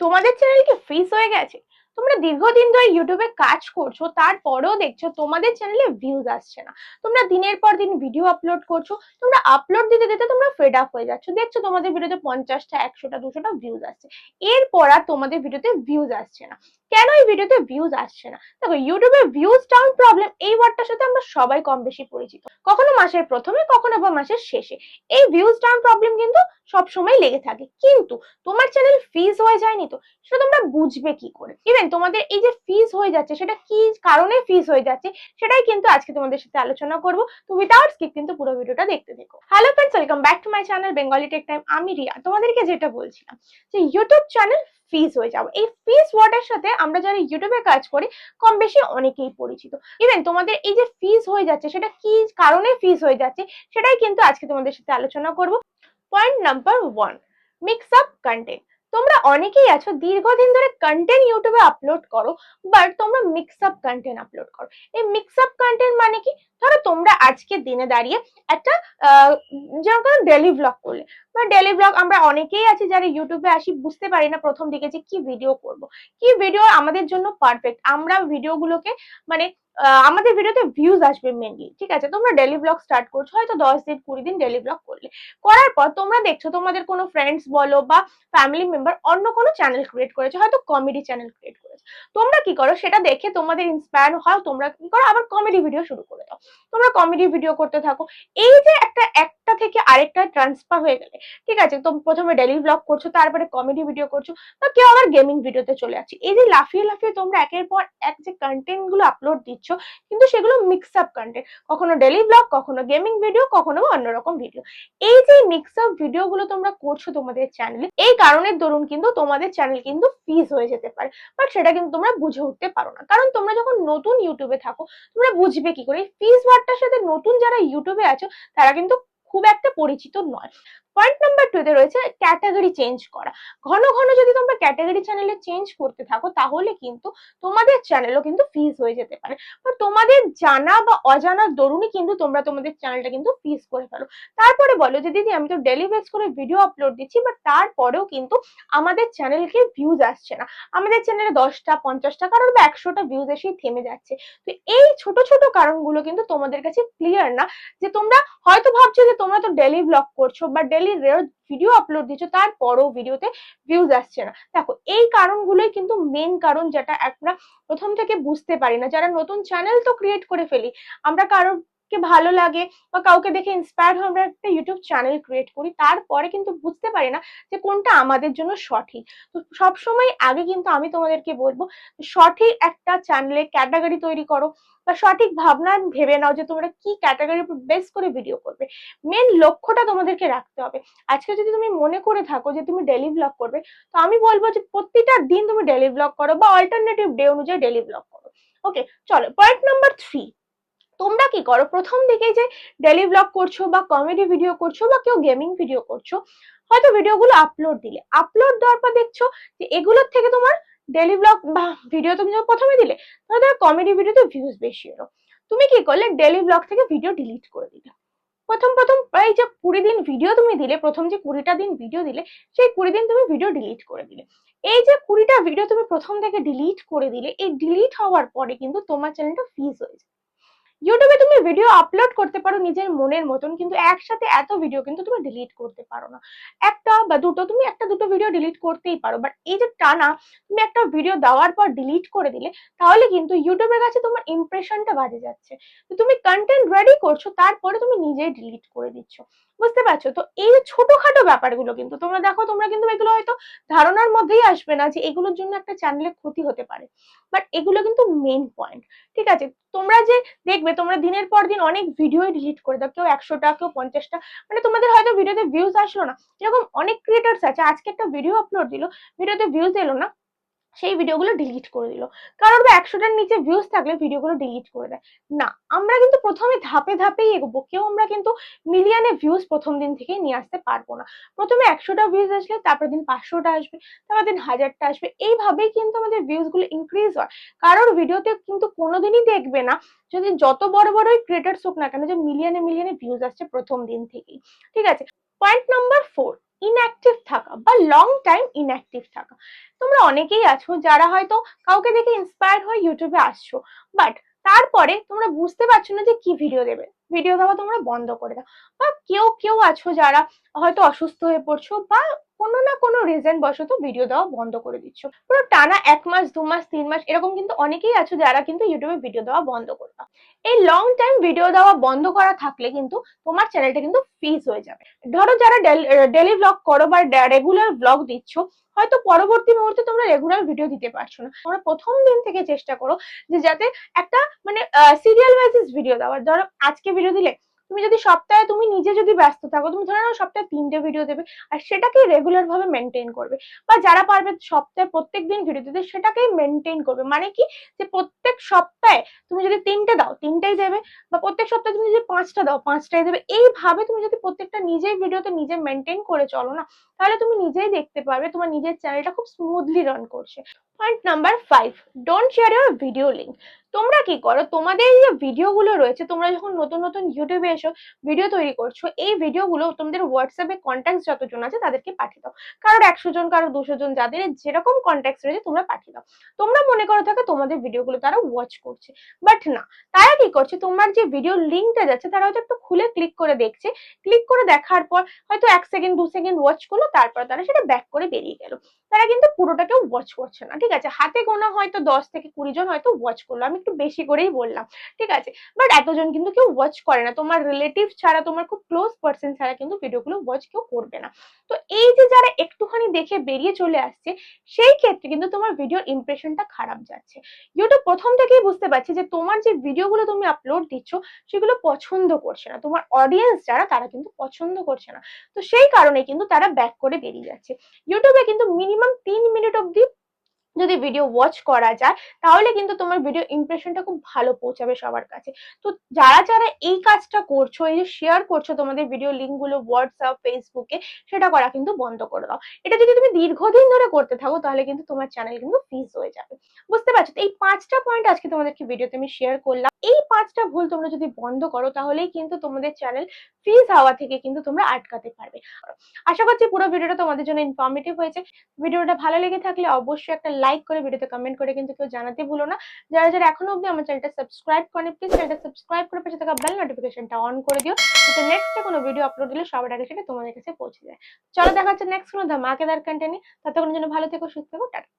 তোমাদের চ্যানেল কি ফ্রিজ হয়ে গেছে? তোমরা দীর্ঘদিন ধরে ইউটিউবে কাজ করছো, তারপরেও দেখছো তোমাদের চ্যানেলে ভিউজ আসছে না। তোমরা দিনের পর দিন ভিডিও আপলোড করছো, তোমরা আপলোড দিতে দিতে তোমরা ফেড আপ হয়ে যাচ্ছ। দেখছো তোমাদের ভিডিওতে 50টা, 100টা, 200টা ভিউজ আসছে, এরপর আর তোমাদের ভিডিওতে ভিউজ আসছে না। কেন এই ভিডিওতে ভিউজ আসছে না? দেখো, ইউটিউবে ভিউজ ডাউন প্রবলেম এই ওয়ার্ডটার সাথে আমরা সবাই কম বেশি পরিচিত, কখনো মাসের প্রথমে, কখনো বা মাসের শেষে। এই ভিউজ ডাউন প্রবলেম কিন্তু সবসময় লেগে থাকে, কিন্তু তোমার চ্যানেল ফ্রিজ হয়ে যায়নি তো, সেটা তোমরা বুঝবে কি করে? ইভেন তোমাদের এই যে ফ্রিজ হয়ে যাচ্ছে, সেটা কি কারণে ফ্রিজ হয়ে যাচ্ছে, সেটাই কিন্তু আজকে তোমাদের সাথে আলোচনা করব। তো উইদাউট স্কিপ কিন্তু পুরো ভিডিওটা দেখতে থেকো। Hello friends, welcome back to my channel Bengali tech time. আমি রিয়া। তোমাদেরকে যেটা বলছিলাম যে ইউটিউব চ্যানেল ফ্রিজ হয়ে যাবে, এই ফ্রিজ ওয়ার্ডের সাথে আমরা যারা ইউটিউবে কাজ করি কম বেশি অনেকেই পরিচিত। ইভেন তোমাদের এই যে ফ্রিজ হয়ে যাচ্ছে, সেটা কি কারণে ফ্রিজ হয়ে যাচ্ছে, সেটাই কিন্তু আজকে তোমাদের সাথে আলোচনা করব। Point number 1, mix up content. তোমরা অনেকেই আছো দীর্ঘদিন ধরে কন্টেন্ট ইউটিউবে আপলোড করো, বাট তোমরা মিক্স আপ কন্টেন্ট আপলোড করো। এই মিক্স আপ কন্টেন্ট মানে কি? ধরো তোমরা আজকে দিনে দাঁড়িয়ে একটা যেমন ডেলি ব্লগ করলে, বা ডেলি ব্লগ আমরা অনেকেই আছি যারা ইউটিউবে আসি বুঝতে পারি না প্রথম দিকে যে কি ভিডিও করব, কি ভিডিও আমাদের জন্য পারফেক্ট। আমরা ভিডিওগুলোকে মানে আমাদের ভিডিওতে ভিউজ আসবে মেনলি, ঠিক আছে? তোমরা ডেলি ব্লগ স্টার্ট করছো, হয়তো 10 দিন 20 দিন ডেলি ব্লগ করলে, করার পর তোমরা দেখছো তোমাদের কোনো ফ্রেন্ডস বলো বা ফ্যামিলি মেম্বার অন্য কোনো চ্যানেল ক্রিয়েট করেছে, হয়তো কমেডি চ্যানেল ক্রিয়েট করেছে। তোমরা কি করো, সেটা দেখে তোমাদের ইন্সপায়ার হও, তোমরা কি করো আবার কমেডি ভিডিও শুরু করে দাও। তোমরা কমেডি ভিডিও করতে থাকো। এই যে একটা থেকে আরেকটা ট্রান্সফার হয়ে গেলে, ঠিক আছে, তো প্রথমে ডেলি ব্লগ করছো, তারপরে কমেডি ভিডিও করছো, বা কেউ আবার গেমিং ভিডিওতে চলে যাচ্ছে। এই যে লাফিয়ে লাফিয়ে তোমরা একের পর এক যে কন্টেন্ট গুলো আপলোড দিচ্ছ, কিন্তু সেগুলো মিক্স আপ কন্টেন্ট, কখনো ডেলি ব্লগ, কখনো গেমিং ভিডিও, কখনো অন্যরকম ভিডিও। এই যে মিক্স আপ ভিডিও গুলো তোমরা করছো তোমাদের চ্যানেলে, এই কারণের দরুন কিন্তু তোমাদের চ্যানেল কিন্তু ফ্রিজ হয়ে যেতে পারে। বাট সেটা কিন্তু তোমরা বুঝে উঠতে পারো না, কারণ তোমরা যখন নতুন ইউটিউবে থাকো, তোমরা বুঝবে কি করে? ফ্রিজ ওয়ার্ডটার সাথে নতুন যারা ইউটিউবে আছো তারা কিন্তু খুব একটা পরিচিত নয়। পয়েন্ট নাম্বার 2 তে রয়েছে ক্যাটাগরি চেঞ্জ করা। ঘন ঘন যদি তোমরা ক্যাটাগরি চ্যানেলে চেঞ্জ করতে থাকো, তাহলে কিন্তু তোমাদের চ্যানেলও কিন্তু ফ্রিজ হয়ে যেতে পারে, বা তোমাদের জানা বা অজানার দরুনই কিন্তু তোমরা তোমাদের চ্যানেলটা কিন্তু ফ্রিজ করে ফেলো। তারপরে বলো যে দিদি, আমি তো ডেলি বেস করে ভিডিও আপলোড দিচ্ছি, বাট তারপরেও কিন্তু আমাদের চ্যানেলকে ভিউজ আসছে না। আমাদের চ্যানেলে 10টা, 50টা, কারোর বা 100টা ভিউজ এসেই থেমে যাচ্ছে। তো এই ছোট ছোট কারণগুলো কিন্তু তোমাদের কাছে ক্লিয়ার না, যে তোমরা হয়তো ভাবছো যে তোমরা তো ডেলি ব্লগ করছো বা ডেলি ভিডিও আপলোড দিচ্ছ, তারপরও ভিডিওতে ভিউজ আসছে না। দেখো, এই কারণগুলোই কিন্তু মেন কারণ, যেটা আমরা প্রথম থেকে বুঝতে পারি না। যারা নতুন চ্যানেল তো ক্রিয়েট করে ফেলি, আমরা কারোকে ভালো লাগে বা কাউকে দেখে ইন্সপায়ার হয়ে আমরা একটা ইউটিউব চ্যানেল ক্রিয়েট করি, তারপরে কিন্তু বুঝতে পারি না যে কোনটা আমাদের জন্য সঠিক। তো সবসময় আগে কিন্তু আমি তোমাদেরকে বলবো, সঠিক একটা চ্যানেলে ক্যাটাগরি তৈরি করো, বা সঠিক ভাবনা ভেবে নাও যে তোমরা কি ক্যাটাগরির উপর বেস করে ভিডিও করবে। মেন লক্ষ্যটা তোমাদেরকে রাখতে হবে। আজকে যদি তুমি মনে করে থাকো যে তুমি ডেলি ব্লগ করবে, তো আমি বলবো যে প্রতিটা দিন তুমি ডেলি ব্লগ করো, বা অল্টারনেটিভ ডে অনুযায়ী ডেলি ব্লগ করো। ওকে, চলো পয়েন্ট নাম্বার 3। তোমরা কি করো, প্রথম দিকে যে ডেলি ব্লগ করছো বা কমেডি ভিডিও করছো বা কেউ গেমিং ভিডিও করছো, হয়তো ভিডিওগুলো আপলোড দিলে, আপলোড দেওয়ার পর দেখছো যে এগুলোর থেকে তোমার ডেলি ব্লগ বা ভিডিও তুমি যখন প্রথমে দিলে, তাহলে কমেডি ভিডিওতে ভিউজ বেশি এলো। তুমি কি করলে, ডেলি ব্লগ থেকে ভিডিও ডিলিট করে দিলে। প্রথম প্রথম প্রায় যে 20 দিন ভিডিও তুমি দিলে, প্রথম যে 20টা দিন ভিডিও দিলে, সেই 20 দিন তুমি ভিডিও ডিলিট করে দিলে। এই যে 20টা ভিডিও তুমি প্রথম থেকে ডিলিট করে দিলে, এই ডিলিট হওয়ার পরে কিন্তু তোমার চ্যানেলটা ফ্রিজ হয়ে যায়। ইউটিউবে তুমি ভিডিও আপলোড করতে পারো নিজের মনের মতন, কিন্তু একসাথে এত ভিডিও কিন্তু তুমি ডিলিট করতে পারো না। একটা বা দুটো, তুমি একটা দুটো ভিডিও ডিলিট করতেই পারো, বাট এই যে টানা তুমি একটা ভিডিও দেওয়ার পর ডিলিট করে দিলে, তাহলে কিন্তু ইউটিউবের কাছে তোমার ইমপ্রেশনটা বাজে যাচ্ছে। তো তুমি কন্টেন্ট রেডি করছো, তারপরে তুমি নিজেই ডিলিট করে দিচ্ছ। বুঝতে পারছো? তো এই যে ছোটখাটো ব্যাপারগুলো কিন্তু তোমরা দেখো, তোমরা কিন্তু এগুলো হয়তো ধারণার মধ্যেই আসবে না যে এগুলোর জন্য একটা চ্যানেলে ক্ষতি হতে পারে, বাট এগুলো কিন্তু মেইন পয়েন্ট। ঠিক আছে? তোমরা যে দেখবে, তোমরা দিনের পর দিন অনেক ভিডিও ডিলিট করে দাও, কেউ 100টা, কেউ 50টা, মানে তোমাদের হয়তো ভিডিওতে ভিউজ আসলো না। এরকম অনেক ক্রিয়েটার্স আছে, আজকে একটা ভিডিও আপলোড দিল, ভিডিওতে ভিউজ এলো না, সেই ভিডিওগুলো ডিলিট করে দিল। কারোর বা 100টার নিচে ভিউজ থাকলে ভিডিওগুলো ডিলিট করে দেয়। না, আমরা কিন্তু প্রথমে ধাপে ধাপেই এগোবো, কেউ আমরা কিন্তু মিলিয়নে ভিউজ প্রথম দিন থেকেই নিয়ে আসতে পারবো না। প্রথমে 100টা ভিউজ আসলে, তারপর দিন 500টা আসবে, তারপর দিন 1000টা আসবে। এইভাবেই কিন্তু আমাদের ভিউজ গুলো ইনক্রিজ হয়। কারোর ভিডিওতে কিন্তু কোনোদিনই দেখবে না, যদি যত বড় বড়ই ক্রিয়েটার্স হোক না কেন, যে মিলিয়নে মিলিয়নে ভিউজ আসছে প্রথম দিন থেকেই। ঠিক আছে? পয়েন্ট নাম্বার 4, ইনঅ্যাক্টিভ থাকা বা লং টাইম ইনঅ্যাক্টিভ থাকা। তোমরা অনেকেই আছো যারা হয়তো কাউকে দেখে ইন্সপায়ার হয়ে ইউটিউবে আসছো, বাট তারপরে তোমরা বুঝতে পারছো না যে কি ভিডিও দেবে, ভিডিও দেওয়া তোমরা বন্ধ করে দাও। বা কেউ কেউ আছো যারা হয়তো অসুস্থ হয়ে পড়ছো বা কোনো না কোনো রিজন বশত ভিডিও দেওয়া বন্ধ করে দিচ্ছ, পুরো টানা 1 মাস 2 মাস 3 মাস এরকম কিন্তু অনেকেই আছো যারা কিন্তু ইউটিউবে ভিডিও দেওয়া বন্ধ করে দাও। এই লং টাইম ভিডিও দেওয়া বন্ধ করা থাকলে কিন্তু তোমার চ্যানেলটা কিন্তু ফ্রিজ হয়ে যাবে। ধরো যারা ডেলি ব্লগ করো বা রেগুলার ব্লগ দিচ্ছ, হয়তো পরবর্তী মুহূর্তে তোমরা রেগুলার ভিডিও দিতে পারছো না, তোমরা প্রথম দিন থেকে চেষ্টা করো যে যাতে একটা মানে সিরিয়াল ওয়াইজ ভিডিও দেওয়ার। ধরো আজকে ভিডিও দিলে তুমি যদি সপ্তাহে তুমি নিজে যদি ব্যস্ত থাকো, তুমি ধরে নাও সপ্তাহে 3টে ভিডিও দেবে আর সেটাকে রেগুলার ভাবে মেনটেন করবে। বা যারা পারবে সপ্তাহে প্রত্যেক দিন ভিডিও দিতে, সেটাকেই মেনটেন করবে। মানে কি, যে প্রত্যেক সপ্তাহে তুমি যদি 3টে দাও 3টেই দেবে, বা প্রত্যেক সপ্তাহে তুমি যদি 5টা দাও 5টাই দেবে। এইভাবে তুমি যদি প্রত্যেকটা নিজের ভিডিওতে নিজে মেনটেন করে চলো না, তাহলে তুমি নিজেই দেখতে পারবে তোমার নিজের চ্যানেলটা খুব স্মুথলি রান করছে। Point number 5, don't share your video link. তোমরা কি করো, তোমাদের যে ভিডিওগুলো রয়েছে, তোমরা যখন নতুন নতুন ইউটিউবে এসো ভিডিও তৈরি করছো, এই ভিডিওগুলো তোমাদের হোয়াটসঅ্যাপে কন্ট্যাক্ট যতজন আছে তাদেরকে পাঠিয়ে দাও। কারোর 100 জন, কারোর 200 জন, যাদের যেরকম কন্ট্যাক্ট রয়েছে তোমরা পাঠিয়ে দাও। তোমরা মনে করো থাকে তোমাদের ভিডিওগুলো তারা ওয়াচ করছে, বাট না, তারা কি করছে, তোমার যে ভিডিও লিঙ্কটা যাচ্ছে তারা হয়তো একটু খুলে ক্লিক করে দেখছে, ক্লিক করে দেখার পর হয়তো 1 সেকেন্ড 2 সেকেন্ড ওয়াচ করলো, তারপর তারা সেটা ব্যাক করে বেরিয়ে গেল। তারা কিন্তু পুরোটাকেও ওয়াচ করছে না, ঠিক আছে। হাতে গোনা হয়তো 10 থেকে 20 জন হয়তো ওয়াচ করলো, আমি একটু বেশি করেই বললাম, ঠিক আছে। বাট এতজন কিন্তু কেউ ওয়াচ করে না, তোমার রিলেটিভ ছাড়া, তোমার খুব ক্লোজ পার্সন ছাড়া কিন্তু ভিডিওগুলো ওয়াচ কেউ করবে না। তো এই যে যারা একটুখানি দেখে বেরিয়ে চলে আসছে, সেই ক্ষেত্রে কিন্তু তোমার ভিডিওর ইমপ্রেশনটা খারাপ যাচ্ছে। ইউটিউব প্রথম থেকেই বুঝতে পারছে যে তোমার যে ভিডিওগুলো তুমি আপলোড দিচ্ছ সেগুলো পছন্দ করছে না, তোমার অডিয়েন্স যারা তারা কিন্তু পছন্দ করছে না। তো সেই কারণে কিন্তু তারা ব্যাক করে বেরিয়ে যাচ্ছে। ইউটিউবে কিন্তু মিনিমাম 3 মিনিট অব্দি যদি ভিডিও ওয়াচ করা যায়, তাহলে কিন্তু তোমার ভিডিও ইমপ্রেশনটা খুব ভালো পৌঁছাবে সবার কাছে। তো যারা যারা এই কাজটা করছো, এই যে শেয়ার করছো তোমাদের ভিডিও লিঙ্ক গুলো হোয়াটসঅ্যাপ ফেসবুকে, সেটা করা কিন্তু বন্ধ করে দাও। এটা যদি তুমি দীর্ঘদিন ধরে করতে থাকো, তাহলে কিন্তু তোমার চ্যানেল কিন্তু ফ্রিজ হয়ে যাবে। বুঝতে পারছো? তো এই 5টা পয়েন্ট আজকে তোমাদেরকে ভিডিওতে আমি শেয়ার করলাম। এই 5টা ভুল তোমরা যদি বন্ধ করো, তাহলেই কিন্তু তোমাদের চ্যানেল ফ্রিজ হওয়া থেকে কিন্তু তোমরা আটকাতে পারবে। আশা করছি পুরো ভিডিওটা তোমাদের জন্য ইনফরমেটিভ হয়েছে। ভিডিওটা ভালো লেগে থাকলে অবশ্যই একটা লাইক করে, ভিডিওতে কমেন্ট করে কিন্তু কেউ জানাতে ভুলো না। যারা যারা এখনো অবধি আমার চ্যানেলটা সাবস্ক্রাইব করেনি, প্লিজ চ্যানেলটা সাবস্ক্রাইব করে পাশে থাকা বেল নোটিফিকেশনটা অন করে দিও, যাতে নেক্সট কোনো ভিডিও আপলোড দিলে সবার আগে সেটা তোমাদের কাছে পৌঁছে যায়। চলো দেখা হচ্ছে নেক্সট কোনো ধামাকেদার কন্টেন্ট নিয়ে। ততক্ষণের জন্য ভালো থেকো, সুস্থ থেকো, টাটা।